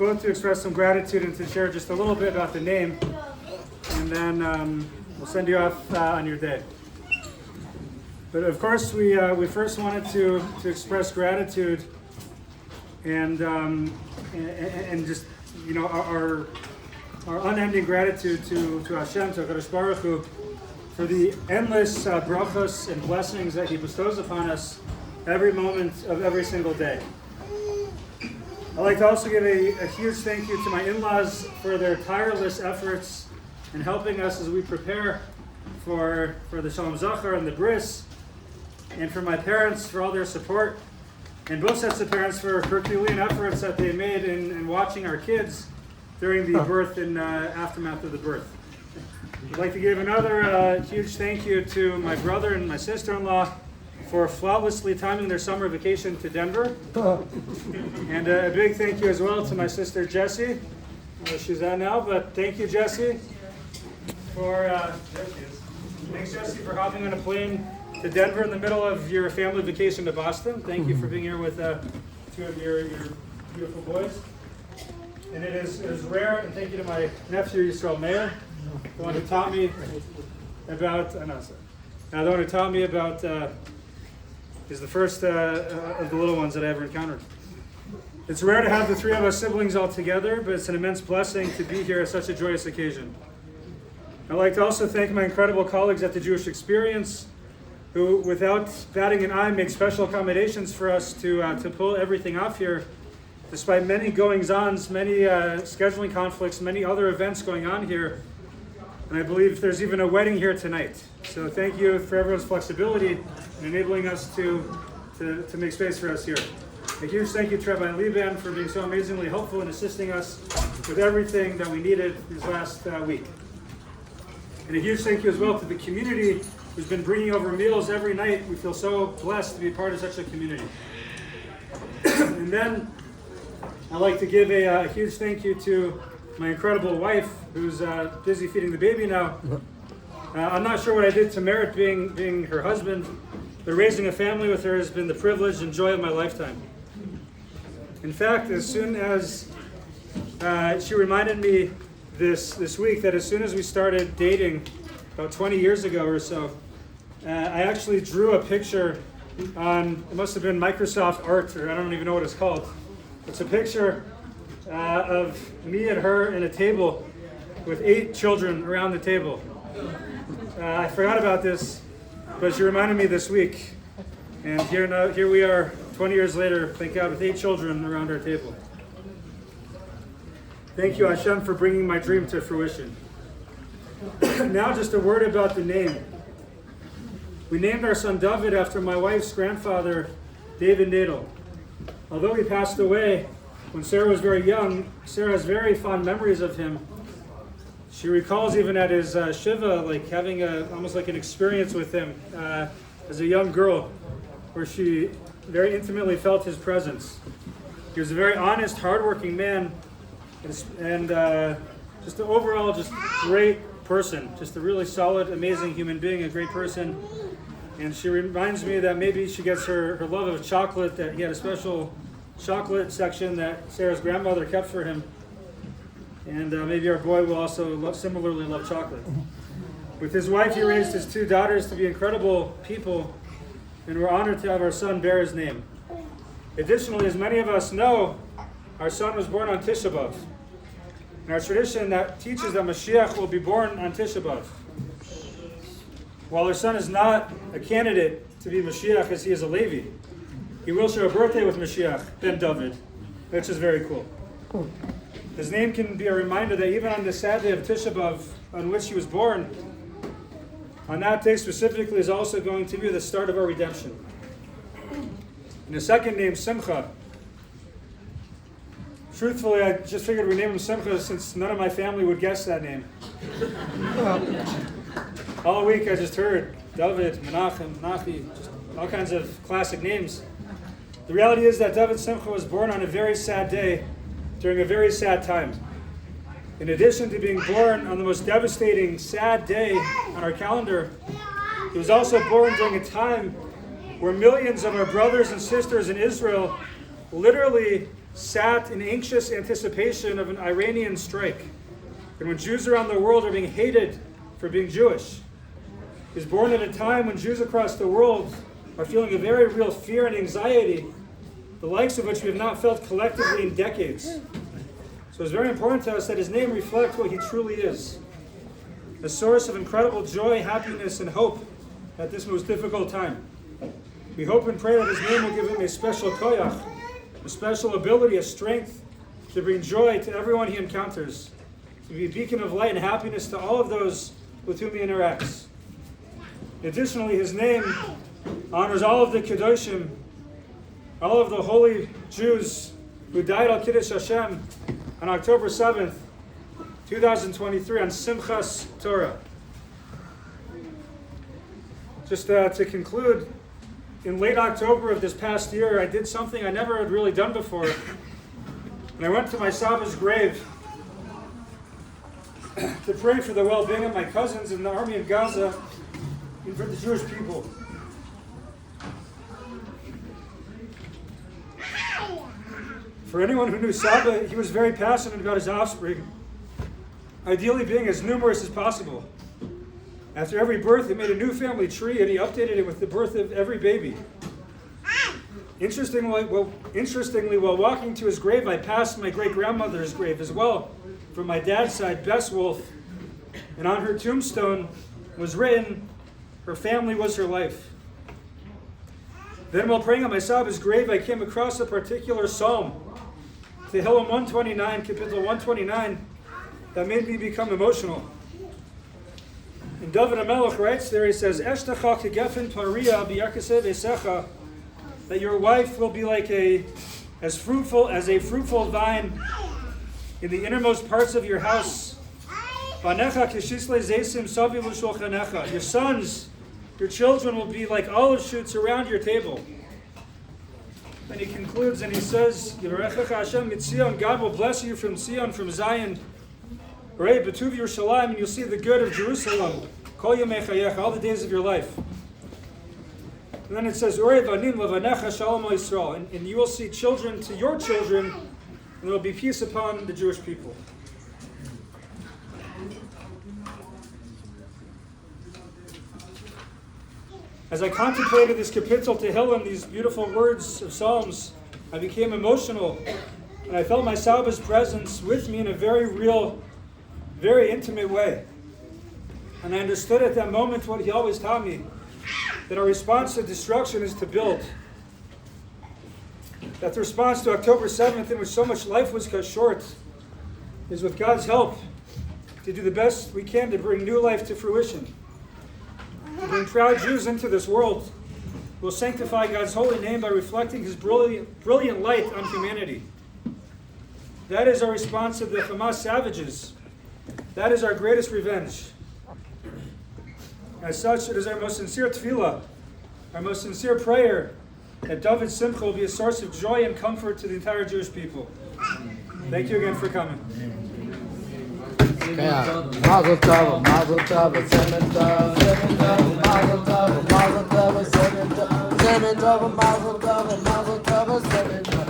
both to express some gratitude and to share just a little bit about the name, and then we'll send you off on your day. But of course, we first wanted to express gratitude and just our unending gratitude to Hashem, to Kadosh Baruch Hu, for the endless brachos and blessings that He bestows upon us every moment of every single day. I'd like to also give a huge thank you to my in-laws for their tireless efforts in helping us as we prepare for the Shalom Zachar and the Bris, and for my parents for all their support, and both sets of parents for Herculean efforts that they made in watching our kids during the birth and aftermath of the birth. I'd like to give another huge thank you to my brother and my sister-in-law for flawlessly timing their summer vacation to Denver. And a big thank you as well to my sister Jessie. She's out now, but thank you, Jessie, for there she is. Thanks, Jessie, for hopping on a plane to Denver in the middle of your family vacation to Boston. Thank you for being here with two of your beautiful boys. And it is rare, and thank you to my nephew Yisrael Meir, the one who taught me about. The one who taught me about. Is the first of the little ones that I ever encountered. It's rare to have the three of us siblings all together, but it's an immense blessing to be here at such a joyous occasion. I'd like to also thank my incredible colleagues at the Jewish Experience, who, without batting an eye, make special accommodations for us to pull everything off here, despite many goings-ons, many scheduling conflicts, many other events going on here. And I believe there's even a wedding here tonight. So thank you for everyone's flexibility in enabling us to make space for us here. A huge thank you to Rabbi Liban for being so amazingly helpful in assisting us with everything that we needed this last week. And a huge thank you as well to the community who's been bringing over meals every night. We feel so blessed to be part of such a community. And then I'd like to give a huge thank you to my incredible wife, who's busy feeding the baby now. I'm not sure what I did to merit being her husband, but raising a family with her has been the privilege and joy of my lifetime. In fact, as soon as she reminded me this week that as soon as we started dating about 20 years ago or so, I actually drew a picture on, it must have been Microsoft Art, or I don't even know what it's called. It's a picture of me and her in a table with 8 children around the table. I forgot about this, but she reminded me this week. And here we are, 20 years later, thank God, with 8 children around our table. Thank you, Hashem, for bringing my dream to fruition. Now just a word about the name. We named our son Dovid after my wife's grandfather, David Nadel. Although he passed away when Sarah was very young, Sarah has very fond memories of him. She recalls even at his shiva, like having almost like an experience with him as a young girl, where she very intimately felt his presence. He was a very honest, hardworking man, and just an overall just great person, just a really solid, amazing human being, a great person. And she reminds me that maybe she gets her love of chocolate, that he had a special chocolate section that Sarah's grandmother kept for him. And maybe our boy will also similarly love chocolate. With his wife, he raised his 2 daughters to be incredible people, and we're honored to have our son bear his name. Additionally, as many of us know, our son was born on Tisha B'Av. And our tradition that teaches that Mashiach will be born on Tisha B'Av. While our son is not a candidate to be Mashiach as he is a Levi, he will share a birthday with Mashiach, ben Dovid, which is very cool. His name can be a reminder that even on the sad day of Tisha B'Av, on which he was born, on that day specifically is also going to be the start of our redemption. And his second name, Simcha. Truthfully, I just figured we'd name him Simcha since none of my family would guess that name. All week I just heard David, Menachem, Nachi, just all kinds of classic names. The reality is that David Simcha was born on a very sad day, during a very sad time. In addition to being born on the most devastating, sad day on our calendar, he was also born during a time where millions of our brothers and sisters in Israel literally sat in anxious anticipation of an Iranian strike, and when Jews around the world are being hated for being Jewish. He was born at a time when Jews across the world are feeling a very real fear and anxiety, the likes of which we have not felt collectively in decades. So it's very important to us that his name reflects what he truly is, a source of incredible joy, happiness, and hope at this most difficult time. We hope and pray that his name will give him a special koyach, a special ability, a strength to bring joy to everyone he encounters, to be a beacon of light and happiness to all of those with whom he interacts. Additionally, his name honors all of the Kedoshim, all of the holy Jews who died al Kiddush Hashem on October 7th, 2023, on Simchas Torah. Just to conclude, in late October of this past year, I did something I never had really done before. And I went to my Saba's grave to pray for the well-being of my cousins in the army of Gaza and for the Jewish people. For anyone who knew Saba, he was very passionate about his offspring, ideally being as numerous as possible. After every birth, he made a new family tree and he updated it with the birth of every baby. Interestingly, while walking to his grave, I passed my great-grandmother's grave as well, from my dad's side, Bess Wolf, and on her tombstone was written, "Her family was her life." Then while praying on my Saba's grave, I came across a particular psalm, Tehillim 129, Kapitel 129, that made me become emotional. And Dovid HaMelech writes there, he says, "Eshtecha kegefen paria b'yarkaseh v'secha," that your wife will be like as fruitful as a fruitful vine in the innermost parts of your house. Banecha keshisle zesim saviv l'shulchanecha. Your sons, your children will be like olive shoots around your table. Then he concludes and he says, Yivarechecha Hashem mitzion, God will bless you from Zion, from Zion. Right, B'tuv Yerushalayim, and you'll see the good of Jerusalem. Kol yemei chayecha, all the days of your life. And then it says, Urei vanim levanecha shalom Yisrael, and you will see children to your children, and there will be peace upon the Jewish people. As I contemplated this Kapitel Tehillim, these beautiful words of Psalms, I became emotional, and I felt my Saba's presence with me in a very real, very intimate way. And I understood at that moment what he always taught me, that our response to destruction is to build. That the response to October 7th, in which so much life was cut short, is with God's help to do the best we can to bring new life to fruition. To bring proud Jews into this world. We'll sanctify God's holy name by reflecting his brilliant light on humanity. That is our response to the Hamas savages. That is our greatest revenge. As such, it is our most sincere tefillah, our most sincere prayer, that Dovid's Simcha will be a source of joy and comfort to the entire Jewish people. Thank you again for coming. Mazel tov, mazel tov, semen tov, mazel tov, mazel tov, semen tov, mazel tov, mazel tov, semen tov.